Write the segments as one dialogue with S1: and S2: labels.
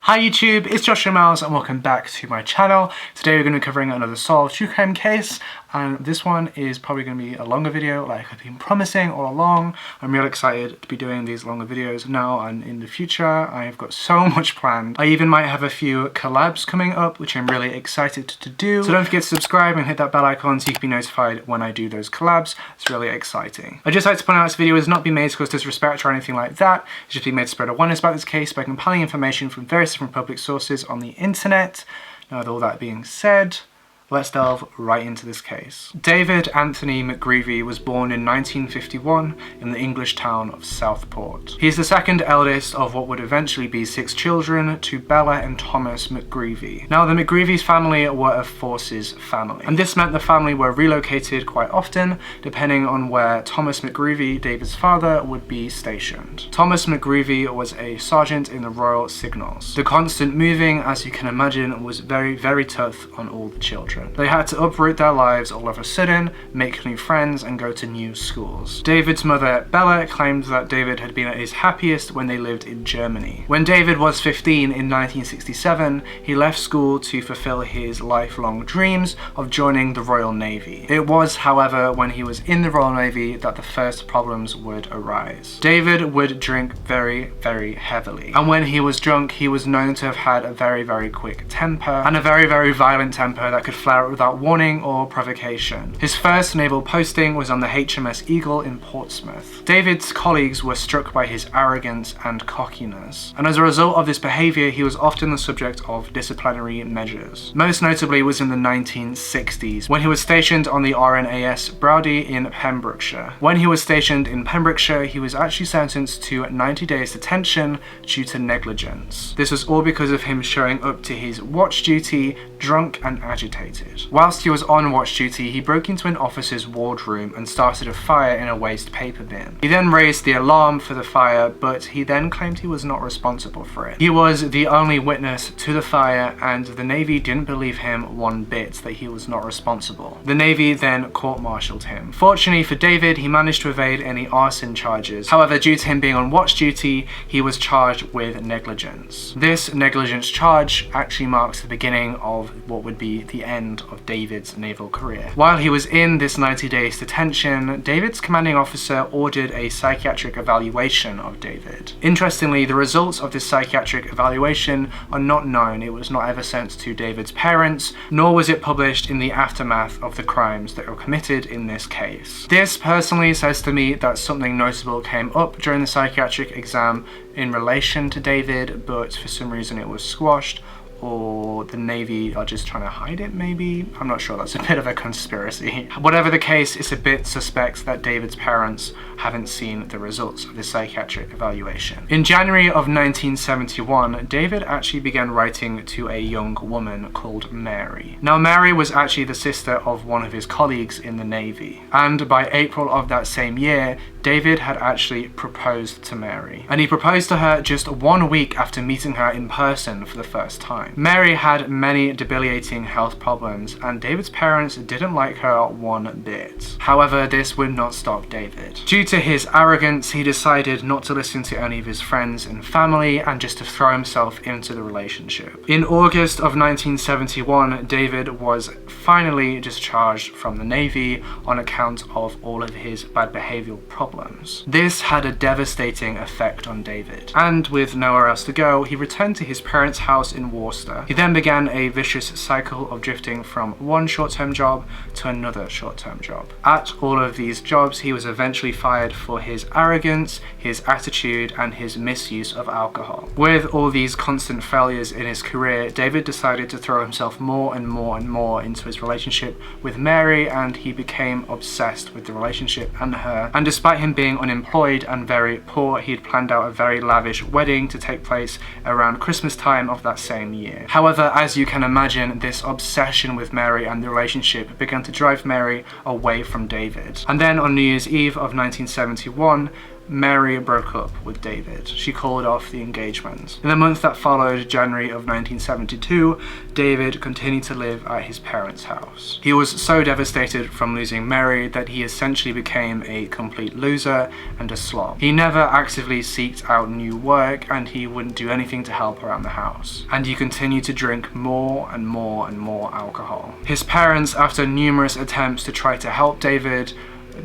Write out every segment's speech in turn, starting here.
S1: Hi YouTube, it's Joshua Miles and welcome back to my channel. Today we're going to be covering another solved true crime case, and this one is probably going to be a longer video like I've been promising all along. I'm really excited to be doing these longer videos now and in the future. I've got so much planned. I even might have a few collabs coming up which I'm really excited to do. So don't forget to subscribe and hit that bell icon so you can be notified when I do those collabs. It's really exciting. I'd just like to point out this video has not been made to cause disrespect or anything like that. It's just been made to spread awareness about this case by compiling information from various different public sources on the internet. Now, with all that being said, let's delve right into this case. David Anthony McGreevy was born in 1951 in the English town of Southport. He is the second eldest of what would eventually be 6 children to Bella and Thomas McGreevy. Now, the McGreevy's family were a forces family, and this meant the family were relocated quite often depending on where Thomas McGreevy, David's father, would be stationed. Thomas McGreevy was a sergeant in the Royal Signals. The constant moving, as you can imagine, was very, very tough on all the children. They had to uproot their lives all of a sudden, make new friends, and go to new schools. David's mother, Bella, claimed that David had been at his happiest when they lived in Germany. When David was 15 in 1967, he left school to fulfill his lifelong dreams of joining the Royal Navy. It was, however, when he was in the Royal Navy that the first problems would arise. David would drink very, very heavily, and when he was drunk, he was known to have had a very, very quick temper, and a very, very violent temper that could flare out without warning or provocation. His first naval posting was on the HMS Eagle in Portsmouth. David's colleagues were struck by his arrogance and cockiness, and as a result of this behaviour, he was often the subject of disciplinary measures. Most notably was in the 1960s, when he was stationed on the RNAS Broughty in Pembrokeshire. When he was stationed in Pembrokeshire, he was actually sentenced to 90 days detention due to negligence. This was all because of him showing up to his watch duty drunk and agitated. Whilst he was on watch duty, he broke into an officer's wardroom and started a fire in a waste paper bin. He then raised the alarm for the fire, but he then claimed he was not responsible for it. He was the only witness to the fire, and the Navy didn't believe him one bit that he was not responsible. The Navy then court-martialed him. Fortunately for David, he managed to evade any arson charges. However, due to him being on watch duty, he was charged with negligence. This negligence charge actually marks the beginning of what would be the end of David's naval career. While he was in this 90 days detention, David's commanding officer ordered a psychiatric evaluation of David. Interestingly, the results of this psychiatric evaluation are not known. It was not ever sent to David's parents, nor was it published in the aftermath of the crimes that were committed in this case. This personally says to me that something notable came up during the psychiatric exam in relation to David, but for some reason it was squashed, or the Navy are just trying to hide it maybe? I'm not sure, that's a bit of a conspiracy. Whatever the case, it's a bit suspect that David's parents haven't seen the results of the psychiatric evaluation. In January of 1971, David actually began writing to a young woman called Mary. Now, Mary was actually the sister of one of his colleagues in the Navy, and by April of that same year, David had actually proposed to Mary, and he proposed to her just 1 week after meeting her in person for the first time. Mary had many debilitating health problems, and David's parents didn't like her one bit. However, this would not stop David. Due to his arrogance, he decided not to listen to any of his friends and family and just to throw himself into the relationship. In August of 1971, David was finally discharged from the Navy on account of all of his bad behavioural problems. This had a devastating effect on David, and with nowhere else to go, he returned to his parents' house in Worcester. He then began a vicious cycle of drifting from one short-term job to another short-term job. At all of these jobs, he was eventually fired for his arrogance, his attitude, and his misuse of alcohol. With all these constant failures in his career, David decided to throw himself more and more and more into his relationship with Mary, and he became obsessed with the relationship and her. And despite him being unemployed and very poor, he had planned out a very lavish wedding to take place around Christmas time of that same year. However, as you can imagine, this obsession with Mary and the relationship began to drive Mary away from David. And then on New Year's Eve of 1971, Mary broke up with David. She called off the engagement. In the month that followed, January of 1972, David continued to live at his parents' house. He was so devastated from losing Mary that he essentially became a complete loser and a slob. He never actively sought out new work, and he wouldn't do anything to help around the house. And he continued to drink more and more and more alcohol. His parents, after numerous attempts to try to help David,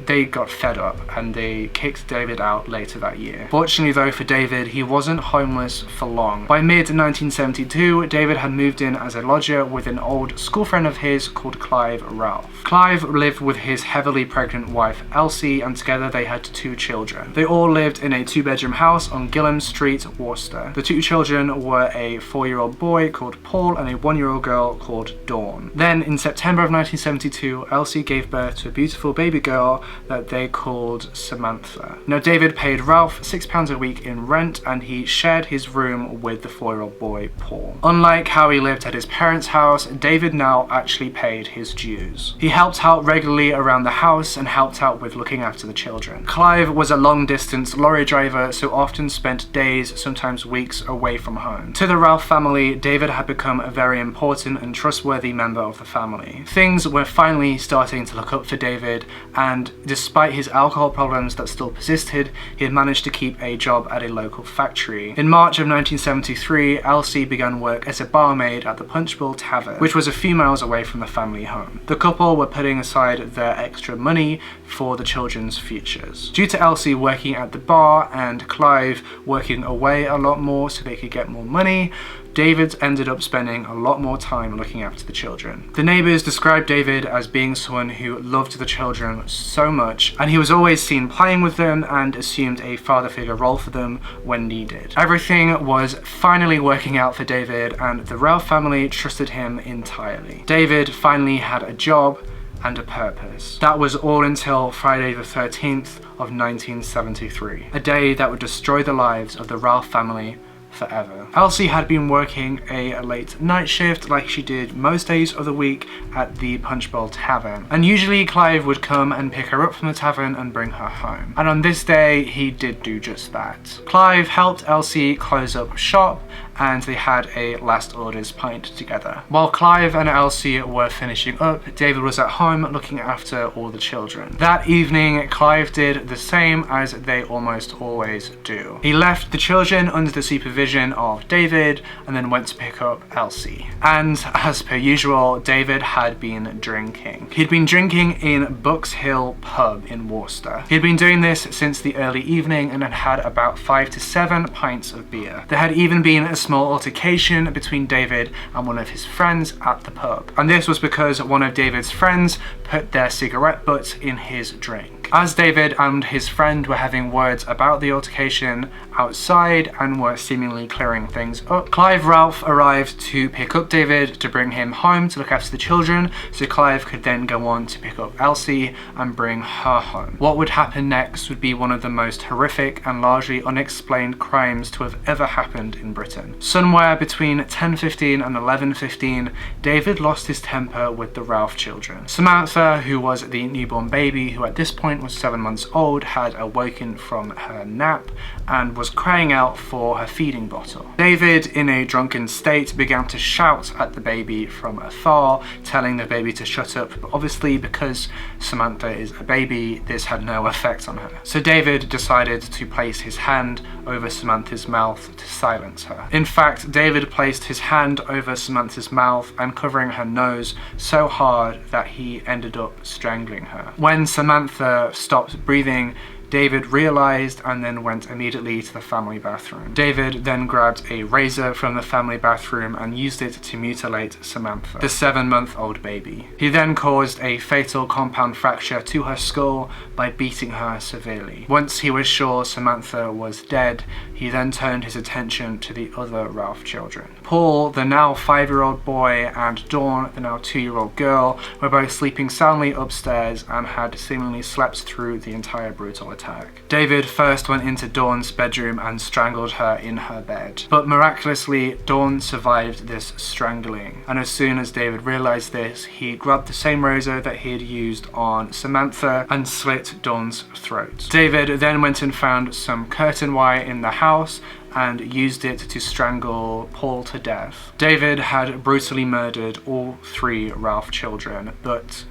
S1: they got fed up and they kicked David out later that year. Fortunately though for David, he wasn't homeless for long. By mid-1972, David had moved in as a lodger with an old school friend of his called Clive Ralph. Clive lived with his heavily pregnant wife Elsie, and together they had 2 children. They all lived in a 2-bedroom house on Gillam Street, Worcester. The 2 children were a 4-year-old boy called Paul and a 1-year-old girl called Dawn. Then in September of 1972, Elsie gave birth to a beautiful baby girl that they called Samantha. Now David paid Ralph £6 a week in rent, and he shared his room with the 4-year-old boy Paul. Unlike how he lived at his parents' house, David now actually paid his dues. He helped out regularly around the house and helped out with looking after the children. Clive was a long-distance lorry driver, so often spent days, sometimes weeks, away from home. To the Ralph family, David had become a very important and trustworthy member of the family. Things were finally starting to look up for David, and despite his alcohol problems that still persisted, he had managed to keep a job at a local factory. In March of 1973, Elsie began work as a barmaid at the Punch Bowl Tavern, which was a few miles away from the family home. The couple were putting aside their extra money for the children's futures. Due to Elsie working at the bar and Clive working away a lot more so they could get more money, David ended up spending a lot more time looking after the children. The neighbours described David as being someone who loved the children so much, and he was always seen playing with them and assumed a father figure role for them when needed. Everything was finally working out for David, and the Ralph family trusted him entirely. David finally had a job and a purpose. That was all until Friday the 13th of 1973, a day that would destroy the lives of the Ralph family forever. Elsie had been working a late night shift like she did most days of the week at the Punch Bowl Tavern, and usually Clive would come and pick her up from the tavern and bring her home. And on this day, he did do just that. Clive helped Elsie close up shop, and they had a last orders pint together. While Clive and Elsie were finishing up, David was at home looking after all the children. That evening, Clive did the same as they almost always do. He left the children under the supervision of David and then went to pick up Elsie. And as per usual, David had been drinking. He'd been drinking in Bucks Hill pub in Worcester. He'd been doing this since the early evening and had had about 5 to 7 pints of beer. There had even been a small altercation between David and one of his friends at the pub. And this was because one of David's friends put their cigarette butt in his drink. As David and his friend were having words about the altercation outside and were seemingly clearing things up, Clive Ralph arrived to pick up David to bring him home to look after the children, so Clive could then go on to pick up Elsie and bring her home. What would happen next would be one of the most horrific and largely unexplained crimes to have ever happened in Britain. Somewhere between 10:15 and 11:15, David lost his temper with the Ralph children. Samantha, who was the newborn baby, who at this point was 7 months old, had awoken from her nap and was crying out for her feeding bottle. David, in a drunken state, began to shout at the baby from afar, telling the baby to shut up, but obviously because Samantha is a baby, this had no effect on her. So David decided to place his hand over Samantha's mouth to silence her. In fact, David placed his hand over Samantha's mouth and covering her nose so hard that he ended up strangling her. When Samantha stopped breathing, David realized and then went immediately to the family bathroom. David then grabbed a razor from the family bathroom and used it to mutilate Samantha, the 7-month-old baby. He then caused a fatal compound fracture to her skull by beating her severely. Once he was sure Samantha was dead, he then turned his attention to the other Ralph children. Paul, the now 5-year-old boy, and Dawn, the now 2-year-old girl, were both sleeping soundly upstairs and had seemingly slept through the entire brutal attack. David first went into Dawn's bedroom and strangled her in her bed. But miraculously, Dawn survived this strangling, and as soon as David realized this, he grabbed the same razor that he had used on Samantha and slit Dawn's throat. David then went and found some curtain wire in the house and used it to strangle Paul to death. David had brutally murdered all 3 Ralph children, but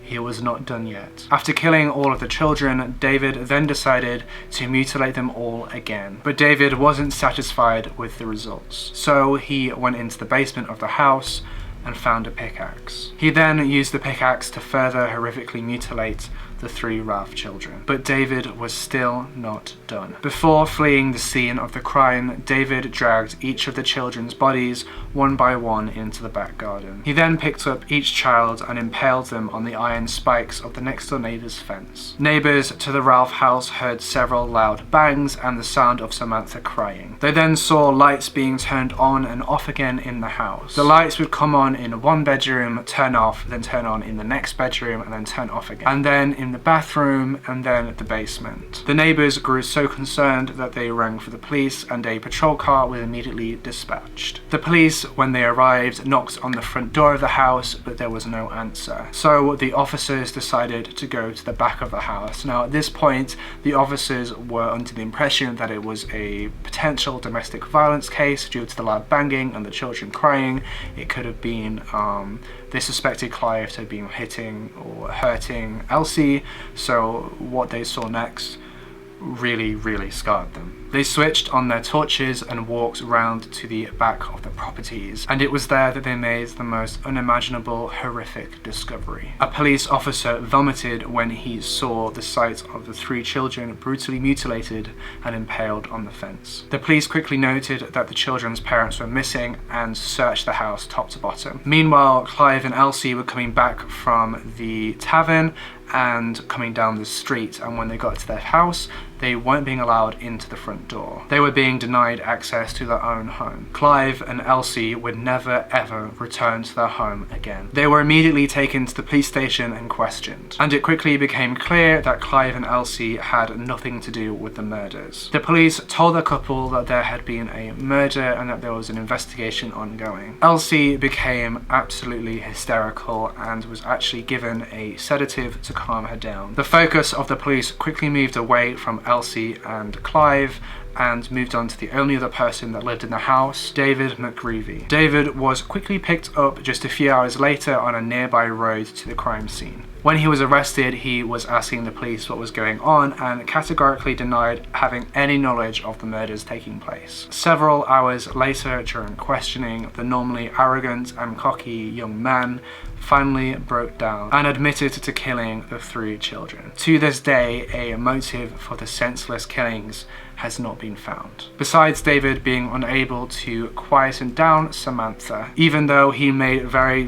S1: he was not done yet. After killing all of the children, David then decided to mutilate them all again. But David wasn't satisfied with the results, so he went into the basement of the house and found a pickaxe. He then used the pickaxe to further horrifically mutilate the 3 Ralph children. But David was still not done. Before fleeing the scene of the crime, David dragged each of the children's bodies one by one into the back garden. He then picked up each child and impaled them on the iron spikes of the next door neighbor's fence. Neighbors to the Ralph house heard several loud bangs and the sound of Samantha crying. They then saw lights being turned on and off again in the house. The lights would come on in one bedroom, turn off, then turn on in the next bedroom, and then turn off again. And then in the bathroom, and then the basement. The neighbors grew so concerned that they rang for the police, and a patrol car was immediately dispatched. The police, when they arrived, knocked on the front door of the house, but there was no answer. So the officers decided to go to the back of the house. Now at this point, the officers were under the impression that it was a potential domestic violence case due to the loud banging and the children crying. It could have been they suspected Clive to have been hitting or hurting Elsie, so what they saw next really scarred them. They switched on their torches and walked round to the back of the properties, and it was there that they made the most unimaginable, horrific discovery. A police officer vomited when he saw the sight of the 3 children brutally mutilated and impaled on the fence. The police quickly noted that the children's parents were missing and searched the house top to bottom. Meanwhile, Clive and Elsie were coming back from the tavern and coming down the street, and when they got to their house, they weren't being allowed into the front door. They were being denied access to their own home. Clive and Elsie would never ever return to their home again. They were immediately taken to the police station and questioned, and it quickly became clear that Clive and Elsie had nothing to do with the murders. The police told the couple that there had been a murder and that there was an investigation ongoing. Elsie became absolutely hysterical and was actually given a sedative to calm her down. The focus of the police quickly moved away from Elsie and Clive and moved on to the only other person that lived in the house, David McGreevy. David was quickly picked up just a few hours later on a nearby road to the crime scene. When he was arrested, he was asking the police what was going on and categorically denied having any knowledge of the murders taking place. Several hours later, during questioning, the normally arrogant and cocky young man finally broke down and admitted to killing the 3 children. To this day, a motive for the senseless killings has not been found. Besides David being unable to quieten down Samantha, even though he made very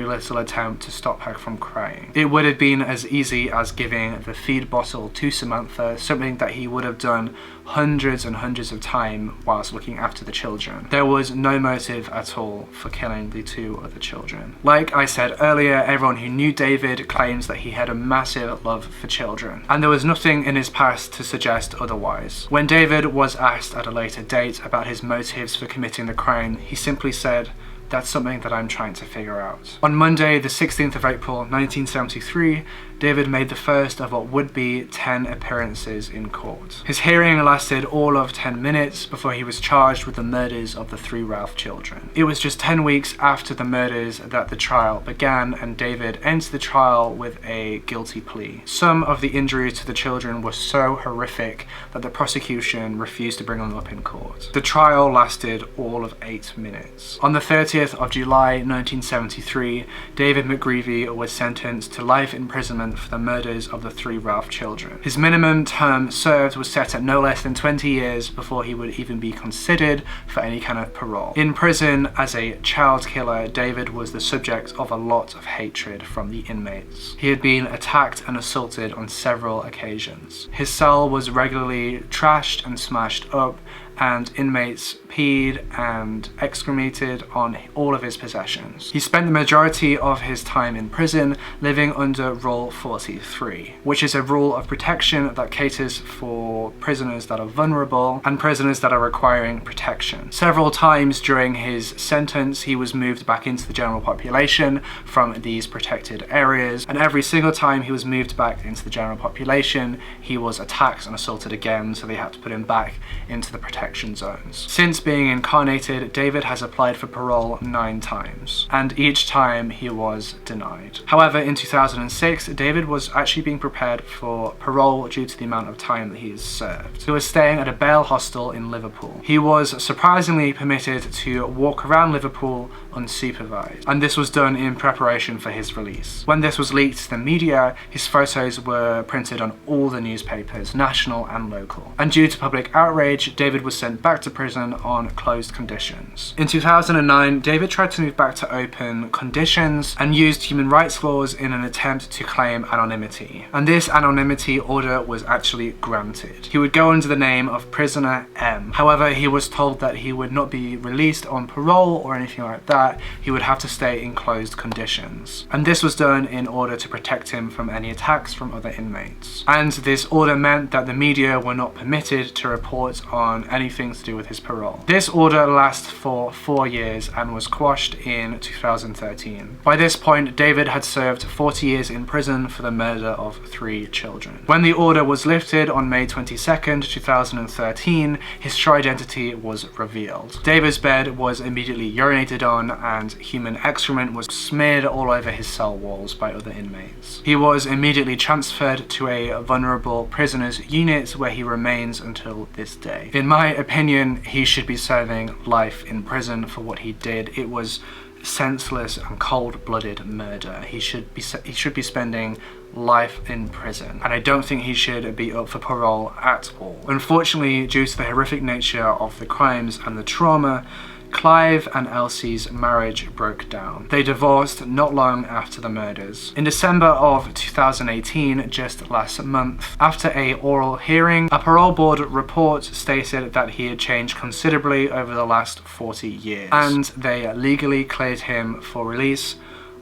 S1: little attempt to stop her from crying. It would have been as easy as giving the feed bottle to Samantha, something that he would have done hundreds and hundreds of times whilst looking after the children. There was no motive at all for killing the 2 other children. Like I said earlier, everyone who knew David claims that he had a massive love for children, and there was nothing in his past to suggest otherwise. When David was asked at a later date about his motives for committing the crime, he simply said, "That's something that I'm trying to figure out." On Monday, the 16th of April, 1973, David made the first of what would be 10 appearances in court. His hearing lasted all of 10 minutes before he was charged with the murders of the 3 Ralph children. It was just 10 weeks after the murders that the trial began, and David entered the trial with a guilty plea. Some of the injuries to the children were so horrific that the prosecution refused to bring them up in court. The trial lasted all of 8 minutes. On the 30th of July 1973, David McGreevy was sentenced to life imprisonment for the murders of the 3 Ralph children. His minimum term served was set at no less than 20 years before he would even be considered for any kind of parole. In prison, as a child killer, David was the subject of a lot of hatred from the inmates. He had been attacked and assaulted on several occasions. His cell was regularly trashed and smashed up, and inmates peed and excremented on all of his possessions. He spent the majority of his time in prison living under Rule 43, which is a rule of protection that caters for prisoners that are vulnerable and prisoners that are requiring protection. Several times during his sentence, he was moved back into the general population from these protected areas, and every single time he was moved back into the general population, he was attacked and assaulted again, so they had to put him back into the protection zones. Since being incarnated, David has applied for parole 9 times, and each time he was denied. However, in 2006, David was actually being prepared for parole due to the amount of time that he has served. He was staying at a bail hostel in Liverpool. He was surprisingly permitted to walk around Liverpool unsupervised, and this was done in preparation for his release. When this was leaked to the media, his photos were printed on all the newspapers, national and local. And due to public outrage, David was sent back to prison on closed conditions. In 2009, David tried to move back to open conditions and used human rights laws in an attempt to claim anonymity. And this anonymity order was actually granted. He would go under the name of Prisoner M. However, he was told that he would not be released on parole or anything like that. He would have to stay in closed conditions. And this was done in order to protect him from any attacks from other inmates. And this order meant that the media were not permitted to report on anything to do with his parole. This order lasted for 4 years and was quashed in 2013. By this point, David had served 40 years in prison for the murder of 3 children. When the order was lifted on May 22nd, 2013, his true identity was revealed. David's bed was immediately urinated on, and human excrement was smeared all over his cell walls by other inmates. He was immediately transferred to a vulnerable prisoners unit where he remains until this day. In my opinion, he should be serving life in prison for what he did. It was senseless and cold-blooded murder. He should be spending life in prison, and I don't think he should be up for parole at all. Unfortunately, due to the horrific nature of the crimes and the trauma, Clive and Elsie's marriage broke down. They divorced not long after the murders. In December of 2018, just last month, after a oral hearing, a parole board report stated that he had changed considerably over the last 40 years, and they legally cleared him for release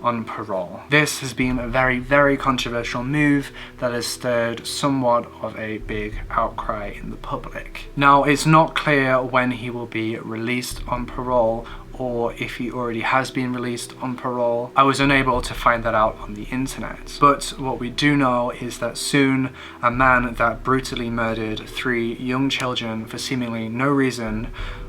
S1: on parole. This has been a very, very controversial move that has stirred somewhat of a big outcry in the public. Now, it's not clear when he will be released on parole or if he already has been released on parole. I was unable to find that out on the internet. But what we do know is that soon a man that brutally murdered 3 young children for seemingly no reason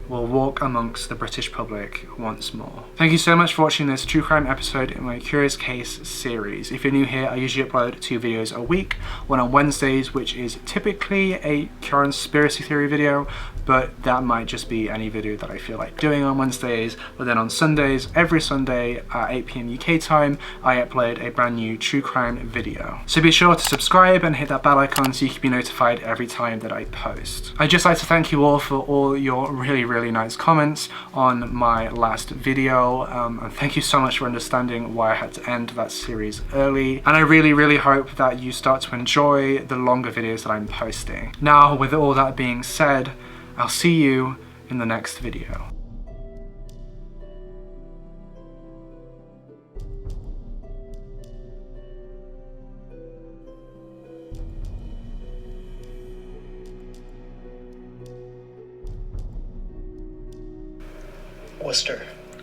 S1: will walk amongst the British public once more. Thank you so much for watching this true crime episode in my Curious Case series. If you're new here, I usually upload 2 videos a week, one on Wednesdays, which is typically a conspiracy theory video, but that might just be any video that I feel like doing on Wednesdays. But then on Sundays, every Sunday at 8 PM UK time, I upload a brand new true crime video. So be sure to subscribe and hit that bell icon so you can be notified every time that I post. I'd just like to thank you all for all your really nice comments on my last video, and thank you so much for understanding why I had to end that series early. And I really hope that you start to enjoy the longer videos that I'm posting. Now, with all that being said, I'll see you in the next video.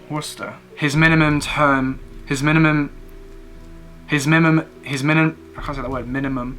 S1: Worcester. His minimum, I can't say that word, minimum